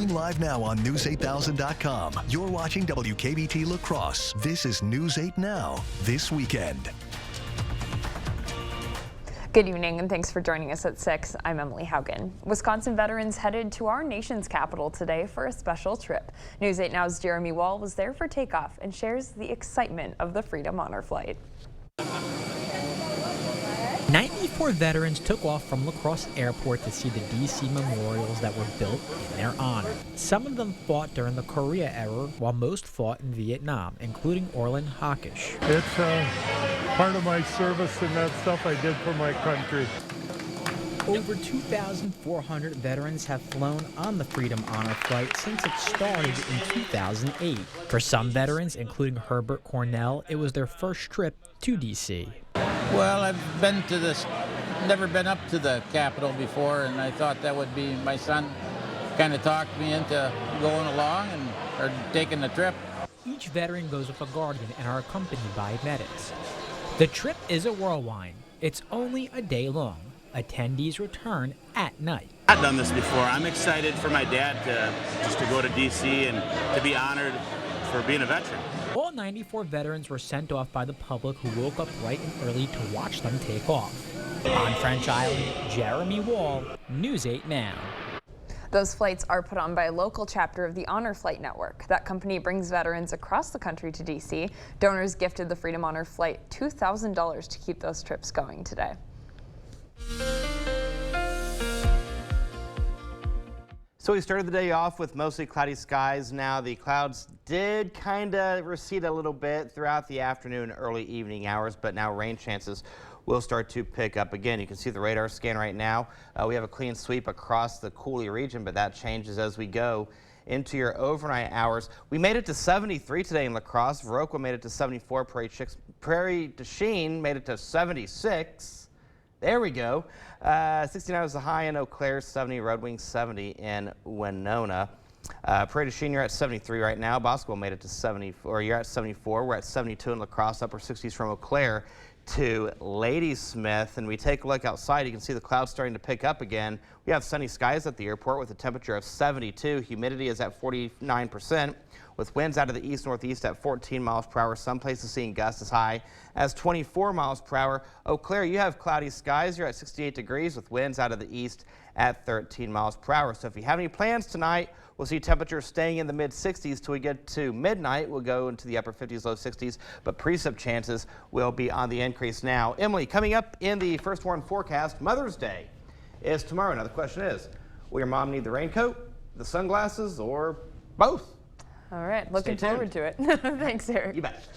Stream live now on News8000.com. You're watching WKBT La Crosse. This is News 8 Now, this weekend. Good evening and thanks for joining us at 6. I'm Emily Haugen. Wisconsin veterans headed to our nation's capital today for a special trip. News 8 Now's Jeremy Wall was there for takeoff and shares the excitement of the Freedom Honor Flight. 94 veterans took off from La Crosse Airport to see the D.C. memorials that were built in their honor. Some of them fought during the Korea era, while most fought in Vietnam, including Orland Hawkish. It's part of my service and that stuff I did for my country. Over 2,400 veterans have flown on the Freedom Honor Flight since it started in 2008. For some veterans, including Herbert Cornell, it was their first trip to D.C. Well, I've been to this, never been up to the Capitol before, and I thought that would be, my son kind of talked me into going along or taking the trip. Each veteran goes with a guardian and are accompanied by medics. The trip is a whirlwind. It's only a day long. Attendees return at night. I've done this before. I'm excited for my dad to go to D.C. and to be honored for being a veteran. All 94 veterans were sent off by the public who woke up bright and early to watch them take off. On French Island, Jeremy Wall, News 8 Now. Those flights are put on by a local chapter of the Honor Flight Network. That company brings veterans across the country to D.C. Donors gifted the Freedom Honor Flight $2,000 to keep those trips going today. So we started the day off with mostly cloudy skies. Now the clouds did kind of recede a little bit throughout the afternoon, early evening hours, but now rain chances will start to pick up again. You can see the radar scan right now. We have a clean sweep across the Cooley region, but that changes as we go into your overnight hours. We made it to 73 today in La Crosse. Viroqua made it to 74. Prairie du Chien made it to 76. There we go. 69 was the high in Eau Claire, 70, Red Wing 70 in Winona. Prairie du Chien, you're at 73 right now. Bosco made it to 74. You're at 74. We're at 72 in La Crosse, upper 60s from Eau Claire to Ladysmith. And we take a look outside. You can see the clouds starting to pick up again. We have sunny skies at the airport with a temperature of 72. Humidity is at 49%. With winds out of the east-northeast at 14 miles per hour. Some places seeing gusts as high as 24 miles per hour. Eau Claire, you have cloudy skies. You're at 68 degrees with winds out of the east at 13 miles per hour. So if you have any plans tonight, we'll see temperatures staying in the mid-60s till we get to midnight. We'll go into the upper 50s, low 60s, but precip chances will be on the increase now. Emily, coming up in the First Warn forecast, Mother's Day is tomorrow. Now the question is, will your mom need the raincoat, the sunglasses, or both? All right, looking forward to it. Thanks, Eric. You bet.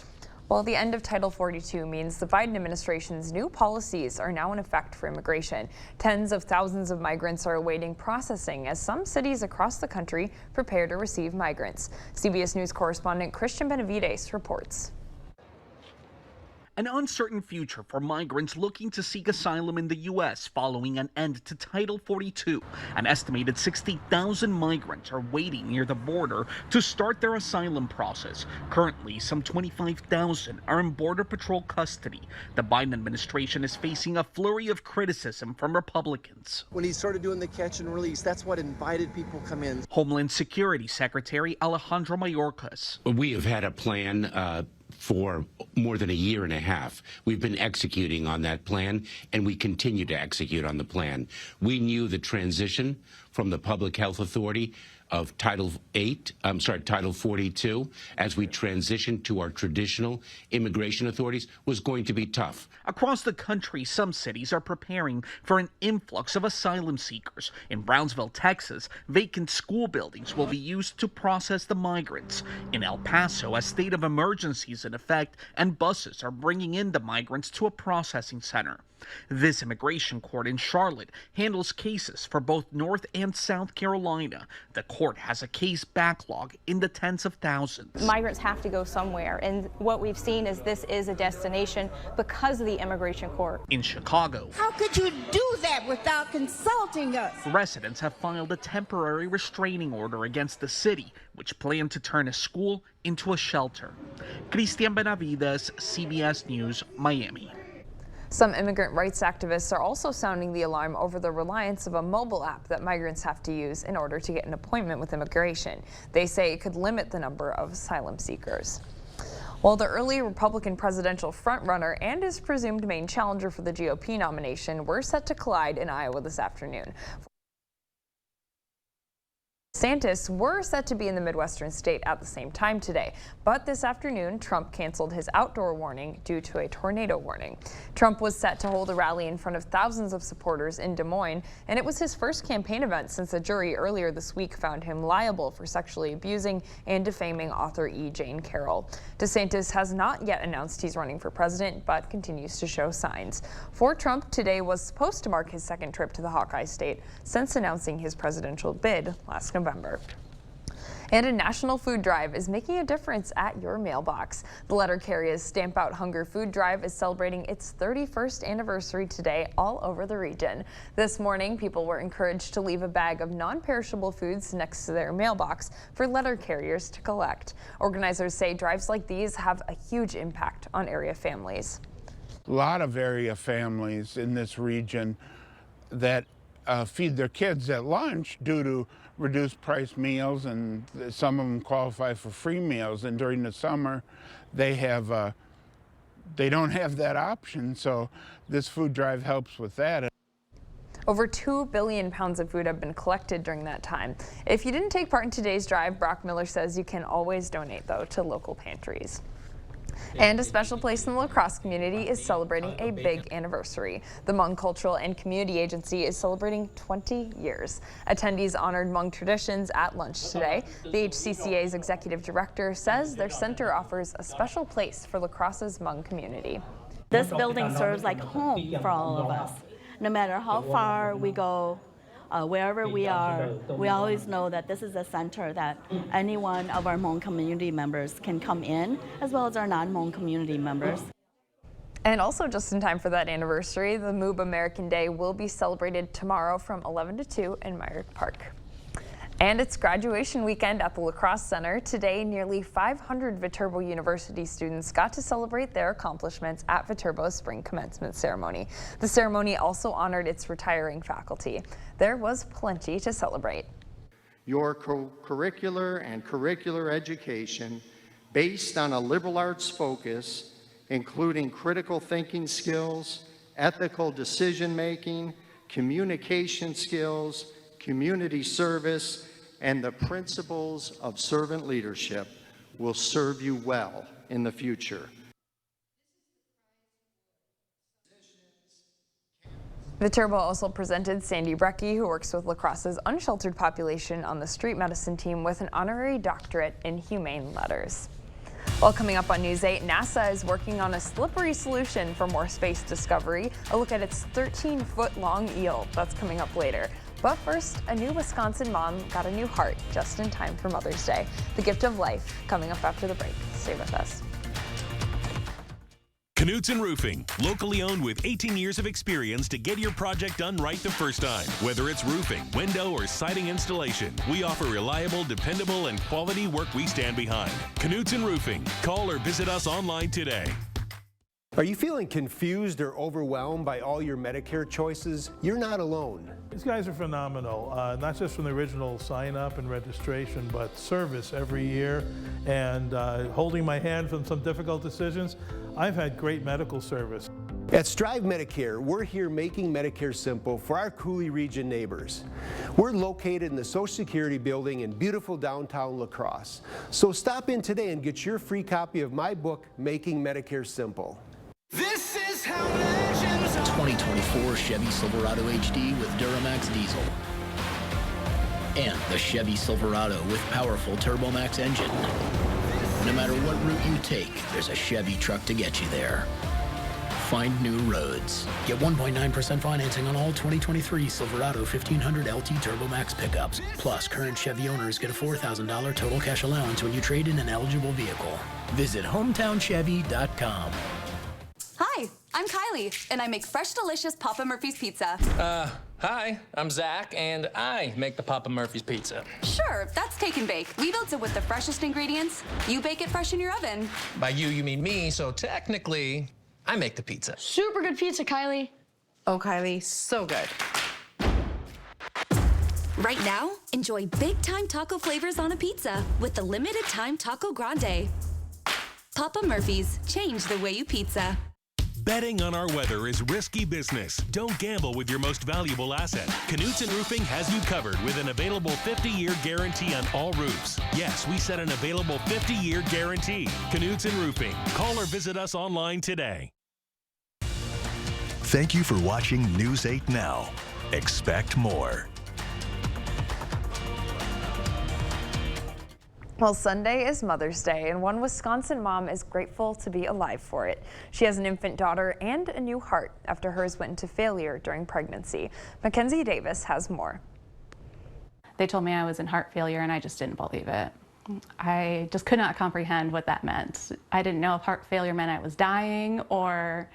Well, the end of Title 42 means the Biden administration's new policies are now in effect for immigration. Tens of thousands of migrants are awaiting processing as some cities across the country prepare to receive migrants. CBS News correspondent Christian Benavides reports. An uncertain future for migrants looking to seek asylum in the U.S. following an end to Title 42. An estimated 60,000 migrants are waiting near the border to start their asylum process. Currently, some 25,000 are in Border Patrol custody. The Biden administration is facing a flurry of criticism from Republicans. When he started doing the catch and release, that's what invited people come in. Homeland Security Secretary Alejandro Mayorkas. We have had a plan for more than a year and a half. We've been executing on that plan, and we continue to execute on the plan. We knew the transition from the Public Health Authority of Title 42, as we transitioned to our traditional immigration authorities, was going to be tough. Across the country, some cities are preparing for an influx of asylum seekers. In Brownsville, Texas, vacant school buildings will be used to process the migrants. In El Paso, a state of emergency is in effect, and buses are bringing in the migrants to a processing center. This immigration court in Charlotte handles cases for both North and South Carolina. The court has a case backlog in the tens of thousands. Migrants have to go somewhere, and what we've seen is this is a destination because of the immigration court. In Chicago, how could you do that without consulting us? Residents have filed a temporary restraining order against the city, which planned to turn a school into a shelter. Christian Benavides, CBS News, Miami. Some immigrant rights activists are also sounding the alarm over the reliance of a mobile app that migrants have to use in order to get an appointment with immigration. They say it could limit the number of asylum seekers. Well, the early Republican presidential frontrunner and his presumed main challenger for the GOP nomination were set to collide in Iowa this afternoon. DeSantis were set to be in the Midwestern state at the same time today, but this afternoon Trump canceled his outdoor warning due to a tornado warning. Trump was set to hold a rally in front of thousands of supporters in Des Moines, and it was his first campaign event since a jury earlier this week found him liable for sexually abusing and defaming author E. Jane Carroll. DeSantis has not yet announced he's running for president, but continues to show signs. For Trump, today was supposed to mark his second trip to the Hawkeye State since announcing his presidential bid last November. And a national food drive is making a difference at your mailbox. The letter carrier's Stamp Out Hunger food drive is celebrating its 31st anniversary today all over the region. This morning, people were encouraged to leave a bag of non-perishable foods next to their mailbox for letter carriers to collect. Organizers say drives like these have a huge impact on area families. A lot of area families in this region that feed their kids at lunch due to reduced price meals, and some of them qualify for free meals, and during the summer they don't have that option, so this food drive helps with that. Over 2 billion pounds of food have been collected during that time. If you didn't take part in today's drive, Brock Miller says you can always donate though to local pantries. And a special place in the La Crosse community is celebrating a big anniversary. The Hmong Cultural and Community Agency is celebrating 20 years. Attendees honored Hmong traditions at lunch today. The HCCA's executive director says their center offers a special place for La Crosse's Hmong community. This building serves like home for all of us. No matter how far we go, wherever we are, we always know that this is a center that any one of our Hmong community members can come in, as well as our non-Hmong community members. And also just in time for that anniversary, the Moob American Day will be celebrated tomorrow from 11 to 2 in Myrick Park. And it's graduation weekend at the La Crosse Center. Today, nearly 500 Viterbo University students got to celebrate their accomplishments at Viterbo's spring commencement ceremony. The ceremony also honored its retiring faculty. There was plenty to celebrate. Your co-curricular and curricular education, based on a liberal arts focus, including critical thinking skills, ethical decision-making, communication skills, community service, and the principles of servant leadership will serve you well in the future. Viterbo also presented Sandy Brecky, who works with La Crosse's unsheltered population on the street medicine team, with an honorary doctorate in humane letters. Well, coming up on News 8, NASA is working on a slippery solution for more space discovery. A look at its 13-foot-long eel. That's coming up later. But first, a new Wisconsin mom got a new heart just in time for Mother's Day. The gift of life, coming up after the break. Stay with us. Knutson Roofing, locally owned with 18 years of experience to get your project done right the first time. Whether it's roofing, window, or siding installation, we offer reliable, dependable, and quality work we stand behind. Knutson Roofing. Call or visit us online today. Are you feeling confused or overwhelmed by all your Medicare choices? You're not alone. These guys are phenomenal, not just from the original sign-up and registration, but service every year and holding my hand from some difficult decisions. I've had great medical service. At Strive Medicare, we're here making Medicare simple for our Coulee region neighbors. We're located in the Social Security building in beautiful downtown La Crosse. So stop in today and get your free copy of my book, Making Medicare Simple. This is how legends are. 2024 Chevy Silverado HD with Duramax diesel. And the Chevy Silverado with powerful TurboMax engine. No matter what route you take, there's a Chevy truck to get you there. Find new roads. Get 1.9% financing on all 2023 Silverado 1500 LT TurboMax pickups. Plus, current Chevy owners get a $4,000 total cash allowance when you trade in an eligible vehicle. Visit HometownChevy.com. Hi, I'm Kylie, and I make fresh, delicious Papa Murphy's Pizza. Hi, I'm Zach, and I make the Papa Murphy's Pizza. Sure, that's take and bake. We built it with the freshest ingredients. You bake it fresh in your oven. By you mean me, so technically, I make the pizza. Super good pizza, Kylie. Oh, Kylie, so good. Right now, enjoy big-time taco flavors on a pizza with the limited-time Taco Grande. Papa Murphy's, change the way you pizza. Betting on our weather is risky business. Don't gamble with your most valuable asset. Knutson Roofing has you covered with an available 50-year guarantee on all roofs. Yes, we set an available 50-year guarantee. Knutson Roofing. Call or visit us online today. Thank you for watching News 8 Now. Expect more. Well, Sunday is Mother's Day, and one Wisconsin mom is grateful to be alive for it. She has an infant daughter and a new heart after hers went into failure during pregnancy. Mackenzie Davis has more. They told me I was in heart failure, and I just didn't believe it. I just could not comprehend what that meant. I didn't know if heart failure meant I was dying or,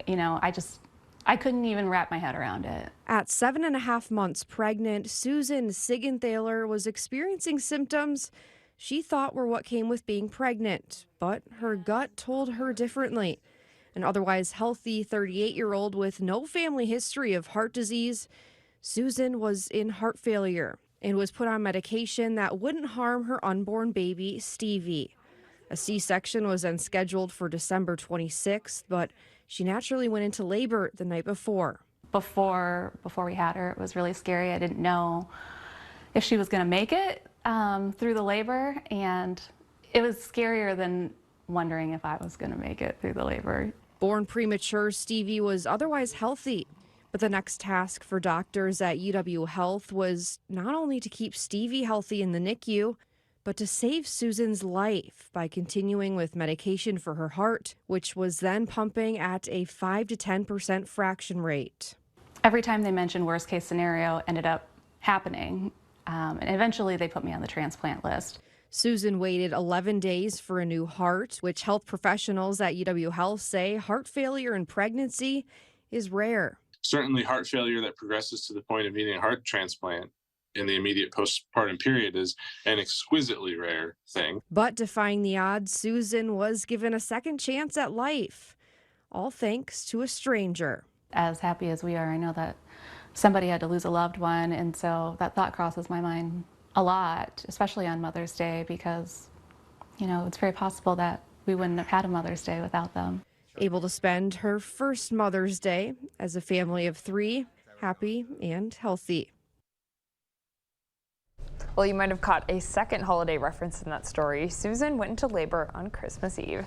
you know, I couldn't even wrap my head around it. At 7.5 months pregnant, Susan Sigenthaler was experiencing symptoms she thought were what came with being pregnant, but her gut told her differently. An otherwise healthy 38-year-old with no family history of heart disease, Susan was in heart failure and was put on medication that wouldn't harm her unborn baby, Stevie. A C-section was then scheduled for December 26th, but she naturally went into labor the night before. Before we had her, it was really scary. I didn't know if she was going to make it through the labor, and it was scarier than wondering if I was going to make it through the labor. Born premature, Stevie was otherwise healthy, but the next task for doctors at UW Health was not only to keep Stevie healthy in the NICU, but to save Susan's life by continuing with medication for her heart, which was then pumping at a 5 to 10% fraction rate. Every time they mentioned worst case scenario ended up happening, and eventually they put me on the transplant list. Susan waited 11 days for a new heart, which health professionals at UW Health say heart failure in pregnancy is rare. Certainly heart failure that progresses to the point of needing a heart transplant in the immediate postpartum period is an exquisitely rare thing. But defying the odds, Susan was given a second chance at life, all thanks to a stranger. As happy as we are, I know that somebody had to lose a loved one, and so that thought crosses my mind a lot, especially on Mother's Day, because, you know, it's very possible that we wouldn't have had a Mother's Day without them. Able to spend her first Mother's Day as a family of 3, happy and healthy. Well, you might have caught a second holiday reference in that story. Susan went into labor on Christmas Eve.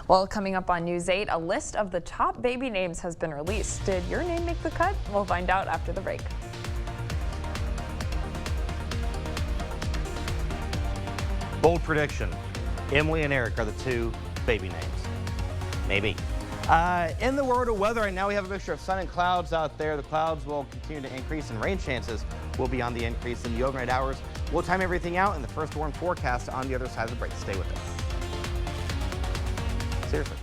Well, coming up on News 8, a list of the top baby names has been released. Did your name make the cut? We'll find out after the break. Bold prediction. Emily and Eric are the 2 baby names. Maybe. In the world of weather, right now we have a mixture of sun and clouds out there. The clouds will continue to increase and rain chances will be on the increase in the overnight hours. We'll time everything out in the first warm forecast on the other side of the break. Stay with us. Seriously.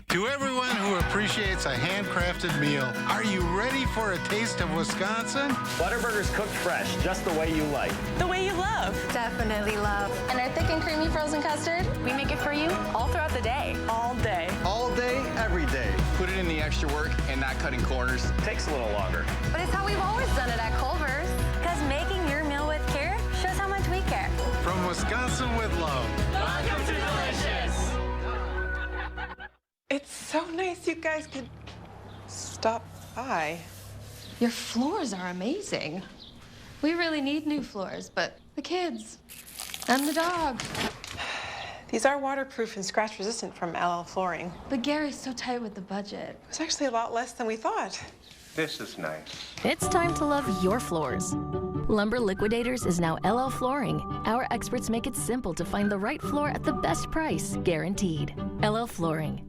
To everyone who appreciates a handcrafted meal, are you ready for a taste of Wisconsin? Butterburger's cooked fresh, just the way you like. The way you love. Definitely love. And our thick and creamy frozen custard, we make it for you all throughout the day. All day. All day, every day. Put it in the extra work and not cutting corners. Takes a little longer. But it's how we've always done it at Culver's. Because making your meal with care shows how much we care. From Wisconsin with love. Welcome to Delicious. It's so nice you guys could stop by. Your floors are amazing. We really need new floors, but the kids and the dog. These are waterproof and scratch resistant from LL Flooring. But Gary's so tight with the budget. It's actually a lot less than we thought. This is nice. It's time to love your floors. Lumber Liquidators is now LL Flooring. Our experts make it simple to find the right floor at the best price, guaranteed. LL Flooring.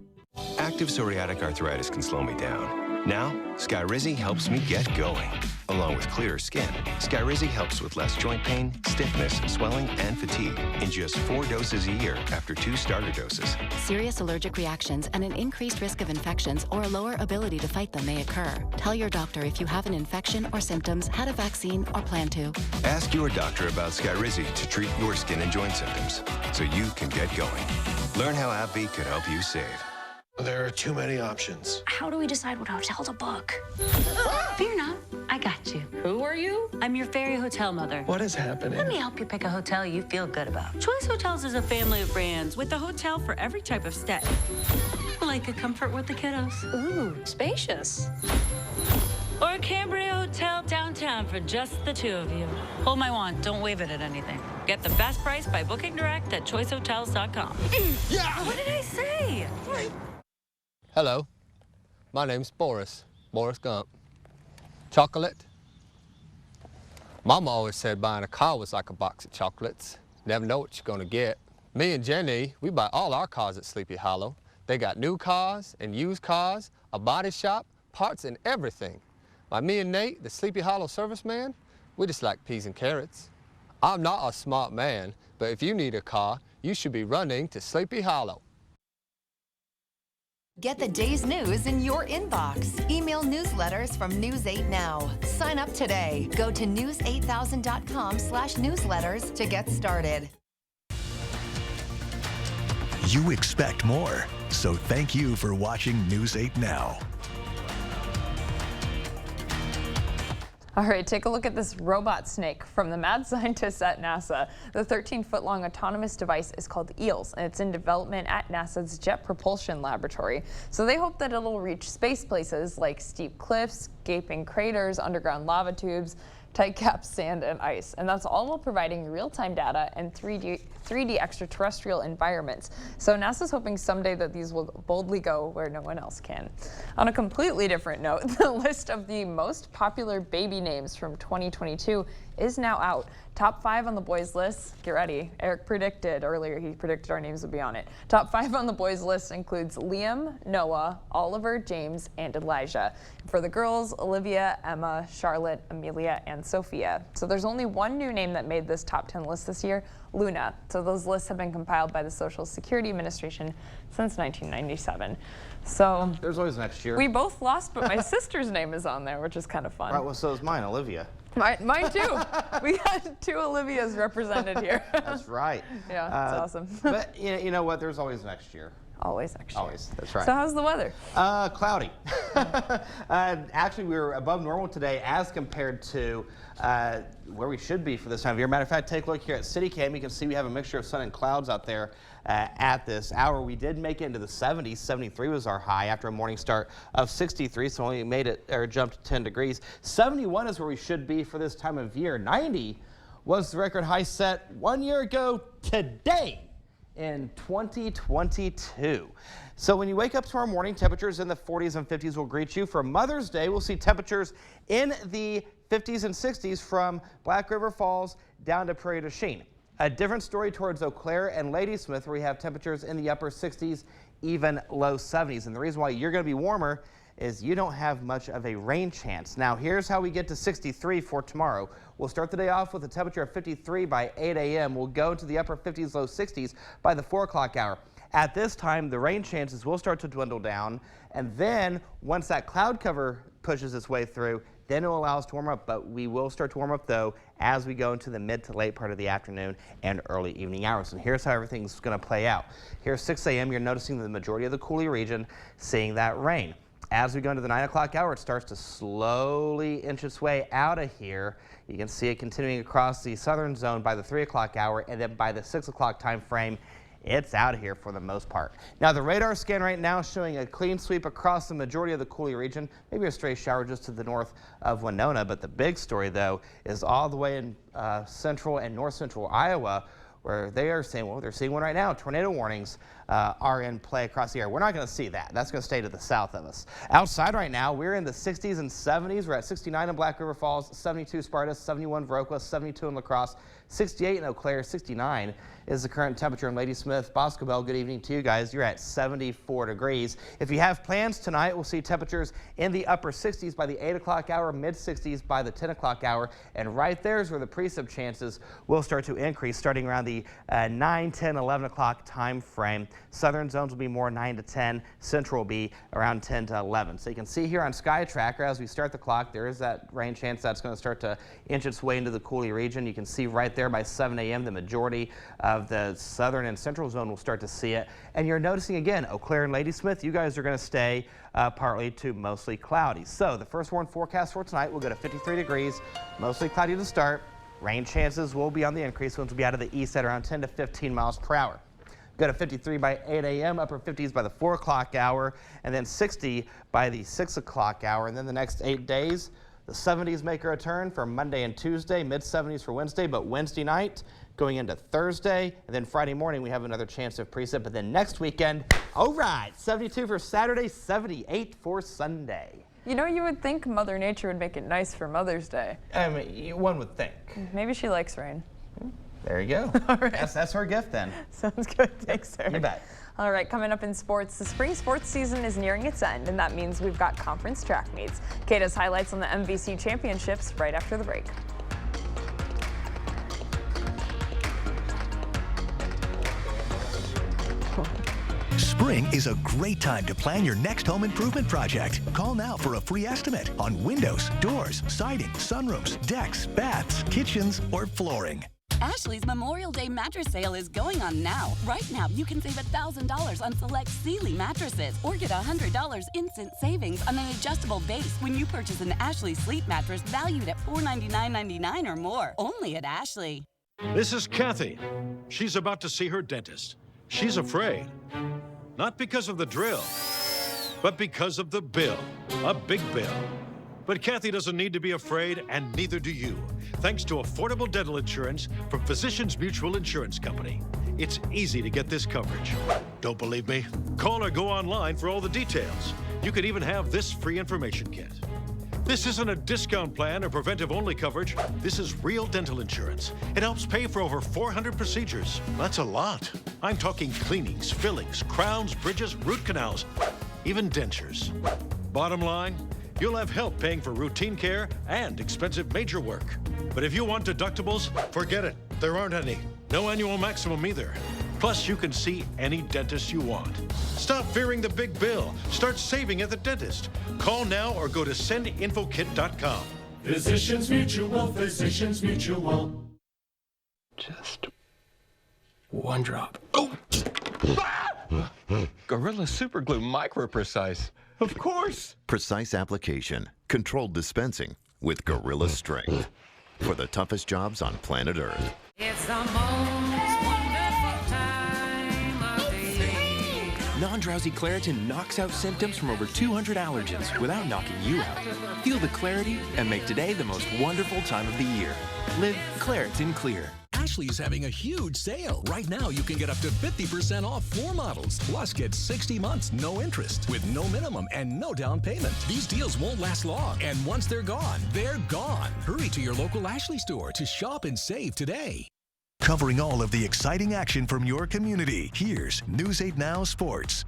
Active psoriatic arthritis can slow me down. Now, Skyrizi helps me get going. Along with clearer skin, Skyrizi helps with less joint pain, stiffness, swelling, and fatigue in just 4 doses a year after 2 starter doses. Serious allergic reactions and an increased risk of infections or a lower ability to fight them may occur. Tell your doctor if you have an infection or symptoms, had a vaccine, or plan to. Ask your doctor about Skyrizi to treat your skin and joint symptoms so you can get going. Learn how AbbVie could help you save. There are too many options. How do we decide what hotel to book? Fear not, I got you. Who are you? I'm your fairy hotel mother. What is happening? Let me help you pick a hotel you feel good about. Choice Hotels is a family of brands with a hotel for every type of stay. Like a comfort with the kiddos. Ooh, spacious. Or a Cambria hotel downtown for just the two of you. Hold my wand, don't wave it at anything. Get the best price by booking direct at choicehotels.com. Yeah! What did I say? Hello, my name's Boris Gump. Chocolate? Mama always said buying a car was like a box of chocolates. Never know what you're gonna get. Me and Jenny, we buy all our cars at Sleepy Hollow. They got new cars and used cars, a body shop, parts and everything. Like me and Nate, the Sleepy Hollow serviceman, we just like peas and carrots. I'm not a smart man, but if you need a car, you should be running to Sleepy Hollow. Get the day's news in your inbox. Email newsletters from News 8 Now. Sign up today. Go to news8000.com/newsletters to get started. You expect more, so thank you for watching News 8 Now. All right, take a look at this robot snake from the mad scientists at NASA. The 13-foot-long autonomous device is called EELS, and it's in development at NASA's Jet Propulsion Laboratory. So they hope that it'll reach space places like steep cliffs, gaping craters, underground lava tubes, tight-capped sand and ice. And that's all while providing real-time data and 3D extraterrestrial environments. So NASA's hoping someday that these will boldly go where no one else can. On a completely different note, the list of the most popular baby names from 2022 is now out. Top 5 on the boys list, get ready. Eric predicted earlier, he predicted our names would be on it. Top 5 on the boys list includes Liam, Noah, Oliver, James, and Elijah. For the girls, Olivia, Emma, Charlotte, Amelia, and Sophia. So there's only one new name that made this top 10 list this year, Luna. So those lists have been compiled by the Social Security Administration since 1997. So there's always next year. We both lost, but my sister's name is on there, which is kind of fun. Right, well, so is mine, Olivia. Mine too. We got 2 Olivias represented here. That's right. Yeah, that's awesome. But you know what? There's always next year. Always next year. Always, that's right. So how's the weather? Cloudy. Actually, we were above normal today as compared to where we should be for this time of year. Matter of fact, take a look here at CityCam. You can see we have a mixture of sun and clouds out there at this hour. We did make it into the 70s. 73 was our high after a morning start of 63, so only made it or jumped 10 degrees. 71 is where we should be for this time of year. 90 was the record high set 1 year ago today in 2022. So when you wake up tomorrow morning, temperatures in the 40s and 50s will greet you. For Mother's Day, we'll see temperatures in the 50s and 60s from Black River Falls down to Prairie du Chien. A different story towards Eau Claire and Ladysmith, where we have temperatures in the upper 60s, even low 70s. And the reason why you're going to be warmer is you don't have much of a rain chance. Now here's how we get to 63 for tomorrow. We'll start the day off with a temperature of 53 by 8 a.m. We'll go to the upper 50s, low 60s by the 4 o'clock hour. At this time, the rain chances will start to dwindle down. And then once that cloud cover pushes its way through, then it will allow us to warm up. But we will start to warm up, though, as we go into the mid to late part of the afternoon and early evening hours. And here's how everything's going to play out. Here's 6 a.m. You're noticing the majority of the Coulee region seeing that rain. As we go into the 9 o'clock hour, it starts to slowly inch its way out of here. You can see it continuing across the southern zone by the 3 o'clock hour, and then by the 6 o'clock time frame, it's out of here for the most part. Now the radar scan right now showing a clean sweep across the majority of the Coulee region, maybe a stray shower just to the north of Winona, but the big story though is all the way in central and north central Iowa, where they are saying, well, they're seeing one right now. Tornado warnings are in play across the area. We're not going to see that. That's going to stay to the south of us. Outside right now, we're in the 60s and 70s. We're at 69 in Black River Falls, 72 Sparta, 71 Viroqua, 72 in La Crosse, 68 in Eau Claire, 69 is the current temperature in Ladysmith. Boscobel, good evening to you guys. You're at 74 degrees. If you have plans tonight, we'll see temperatures in the upper 60s by the 8 o'clock hour, mid 60s by the 10 o'clock hour. And right there is where the precip chances will start to increase starting around the 9, 10, 11 o'clock time frame. Southern zones will be more 9 to 10. Central will be around 10 to 11. So you can see here on Sky Tracker as we start the clock, there is that rain chance that's going to start to inch its way into the Cooley region. You can see right there by 7 a.m. the majority of the southern and central zone will start to see it. And you're noticing again, Eau Claire and Ladysmith, you guys are going to stay partly to mostly cloudy. So the first warn forecast for tonight will go to 53 degrees, mostly cloudy to start. Rain chances will be on the increase. Winds will be out of the east at around 10 to 15 miles per hour. Go to 53 by 8 a.m., upper 50s by the 4 o'clock hour, and then 60 by the 6 o'clock hour. And then the next 8 days, the 70s make a return for Monday and Tuesday, mid-70s for Wednesday, but Wednesday night going into Thursday, and then Friday morning we have another chance of precip. But then next weekend, all right, 72 for Saturday, 78 for Sunday. You know, you would think Mother Nature would make it nice for Mother's Day. I mean, one would think. Maybe she likes rain. There you go. All right. That's her gift then. Sounds good. Thanks, Sarah. You bet. All right, coming up in sports, the spring sports season is nearing its end, and that means we've got conference track meets. Kate has highlights on the MVC championships right after the break. Spring is a great time to plan your next home improvement project. Call now for a free estimate on windows, doors, siding, sunrooms, decks, baths, kitchens, or flooring. Ashley's Memorial Day mattress sale is going on now. Right now, you can save $1,000 on select Sealy mattresses or get $100 instant savings on an adjustable base when you purchase an Ashley Sleep mattress valued at $499.99 or more. Only at Ashley. This is Kathy. She's about to see her dentist. She's afraid. Not because of the drill, but because of the bill. A big bill. But Kathy doesn't need to be afraid, and neither do you, thanks to affordable dental insurance from Physicians Mutual Insurance Company. It's easy to get this coverage. Don't believe me? Call or go online for all the details. You could even have this free information kit. This isn't a discount plan or preventive-only coverage. This is real dental insurance. It helps pay for over 400 procedures. That's a lot. I'm talking cleanings, fillings, crowns, bridges, root canals, even dentures. Bottom line, you'll have help paying for routine care and expensive major work. But if you want deductibles, forget it. There aren't any. No annual maximum either. Plus, you can see any dentist you want. Stop fearing the big bill. Start saving at the dentist. Call now or go to sendinfokit.com. Physicians Mutual, Physicians Mutual. Just one drop. Oh! Gorilla Super Glue Micro Precise. Of course. Precise application, controlled dispensing with Gorilla Strength for the toughest jobs on planet Earth. It's the most wonderful time of the year. Non-drowsy Claritin knocks out symptoms from over 200 allergens without knocking you out. Feel the clarity and make today the most wonderful time of the year. Live Claritin Clear. Ashley's having a huge sale. Right now, you can get up to 50% off floor models. Plus, get 60 months, no interest, with no minimum and no down payment. These deals won't last long, and once they're gone, they're gone. Hurry to your local Ashley store to shop and save today. Covering all of the exciting action from your community, here's News 8 Now Sports.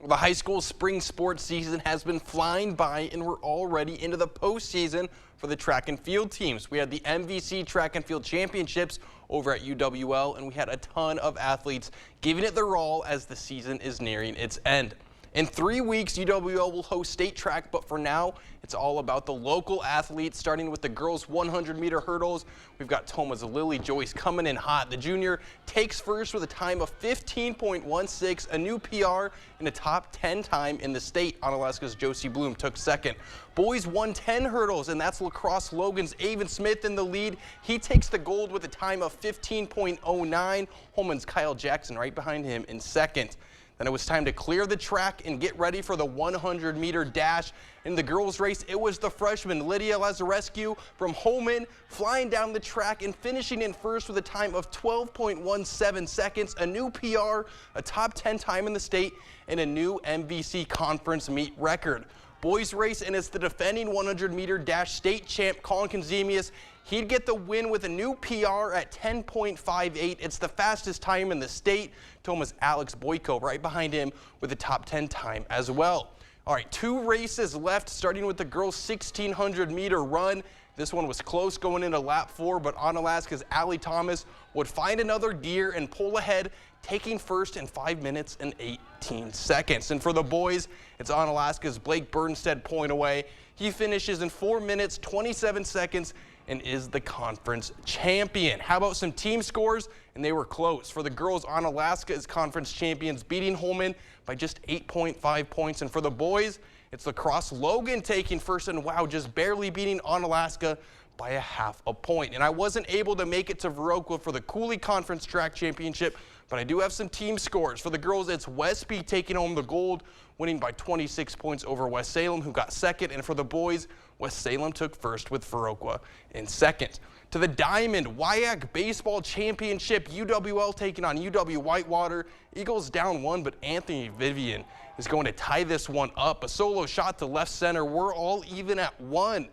The high school spring sports season has been flying by, and we're already into the postseason for the track and field teams. We had the MVC Track and Field Championships over at UWL, and we had a ton of athletes giving it their all as the season is nearing its end. In 3 weeks, UWL will host state track, but for now, it's all about the local athletes, starting with the girls' 100-meter hurdles. We've got Toma's Lily Joyce coming in hot. The junior takes first with a time of 15.16, a new PR and a top 10 time in the state. Onalaska's Josie Bloom took second. Boys 110 hurdles, and that's Lacrosse Logan's Avon Smith in the lead. He takes the gold with a time of 15.09. Holman's Kyle Jackson right behind him in second. Then it was time to clear the track and get ready for the 100-meter dash. In the girls' race, it was the freshman Lydia Lazarescu from Holman flying down the track and finishing in first with a time of 12.17 seconds, a new PR, a top 10 time in the state, and a new MVC conference meet record. Boys race, and it's the defending 100-meter dash state champ Colin Kenzemius. He'd get the win with a new PR at 10.58. It's the fastest time in the state. Toma's Alex Boyko right behind him with a top 10 time as well. All right, 2 races left, starting with the girls' 1,600-meter run. This one was close going into lap 4, but Onalaska's Allie Thomas would find another gear and pull ahead, taking first in 5 minutes and 18 seconds. And for the boys, it's Onalaska's Blake Burnstead point away. He finishes in 4 minutes, 27 seconds, and is the conference champion. How about some team scores? And they were close. For the girls, Onalaska is conference champions, beating Holman by just 8.5 points. And for the boys, it's Lacrosse Logan taking first, and wow, just barely beating Onalaska by a half a point. And I wasn't able to make it to Viroqua for the Cooley Conference Track Championship, but I do have some team scores. For the girls, it's Westby taking home the gold, winning by 26 points over West Salem, who got second. And for the boys, West Salem took first with Viroqua in second. To the Diamond WIAC Baseball Championship, UWL taking on UW Whitewater. Eagles down 1, but Anthony Vivian is going to tie this one up. A solo shot to left center. We're all even at 1.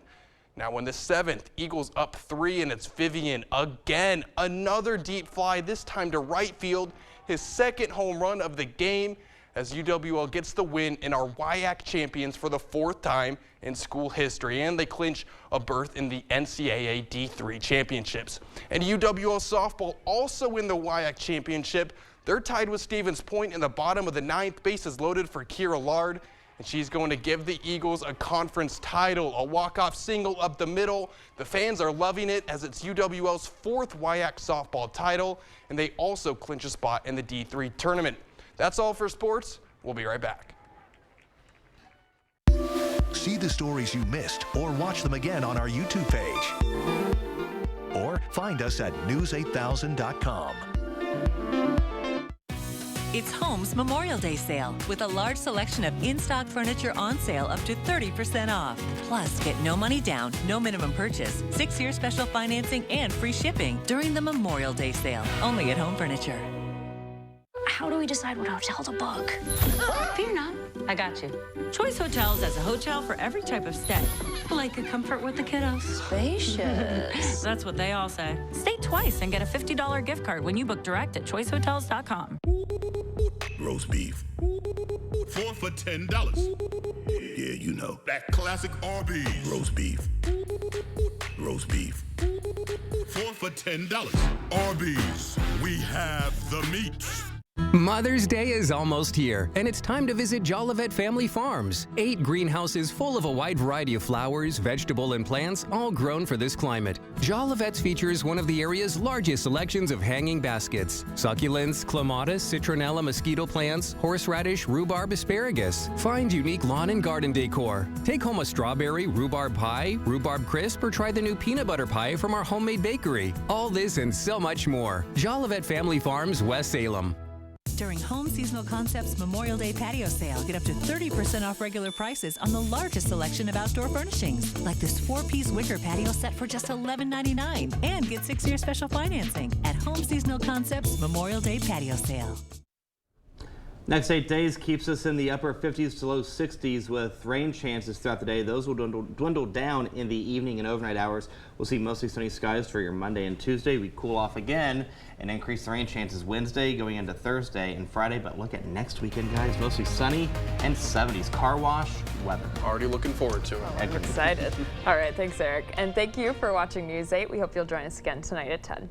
Now in the 7th, Eagles up 3, and it's Vivian again. Another deep fly, this time to right field. His second home run of the game, as UWL gets the win and are WIAC champions for the 4th time in school history, and they clinch a berth in the NCAA D3 championships. And UWL softball also in the WIAC championship. They're tied with Stevens Point in the bottom of the 9th. Base is loaded for Kira Lard, and she's going to give the Eagles a conference title. A walk-off single up the middle. The fans are loving it, as it's UWL's 4th WIAC softball title, and they also clinch a spot in the D3 tournament. That's all for sports. We'll be right back. See the stories you missed or watch them again on our YouTube page. Or find us at news8000.com. It's Home's Memorial Day sale with a large selection of in-stock furniture on sale up to 30% off. Plus, get no money down, no minimum purchase, 6-year special financing, and free shipping during the Memorial Day sale, only at Home Furniture. How do we decide what hotel to book? Fear not, I got you. Choice Hotels has a hotel for every type of stay. Like a comfort with the kiddos. Spacious. That's what they all say. Stay twice and get a $50 gift card when you book direct at choicehotels.com. Roast beef. 4 for $10. Yeah, you know. That classic Arby's. Roast beef. Roast beef. 4 for $10. Arby's. We have the meat. Mother's Day is almost here, and it's time to visit Jolivet Family Farms. 8 greenhouses full of a wide variety of flowers, vegetable, and plants, all grown for this climate. Jolivet's features one of the area's largest selections of hanging baskets: succulents, clematis, citronella, mosquito plants, horseradish, rhubarb, asparagus. Find unique lawn and garden decor. Take home a strawberry rhubarb pie, rhubarb crisp, or try the new peanut butter pie from our homemade bakery. All this and so much more. Jolivet Family Farms, West Salem. During Home Seasonal Concepts Memorial Day patio sale, get up to 30% off regular prices on the largest selection of outdoor furnishings, like this 4-piece wicker patio set for just $11.99, and get 6-year special financing at Home Seasonal Concepts Memorial Day patio sale. Next 8 days keeps us in the upper 50s to low 60s with rain chances throughout the day. Those will dwindle down in the evening and overnight hours. We'll see mostly sunny skies for your Monday and Tuesday. We cool off again and increase the rain chances Wednesday going into Thursday and Friday. But look at next weekend, guys. Mostly sunny and 70s. Car wash weather. Already looking forward to it. I'm excited. All right, thanks, Eric. And thank you for watching News 8. We hope you'll join us again tonight at 10.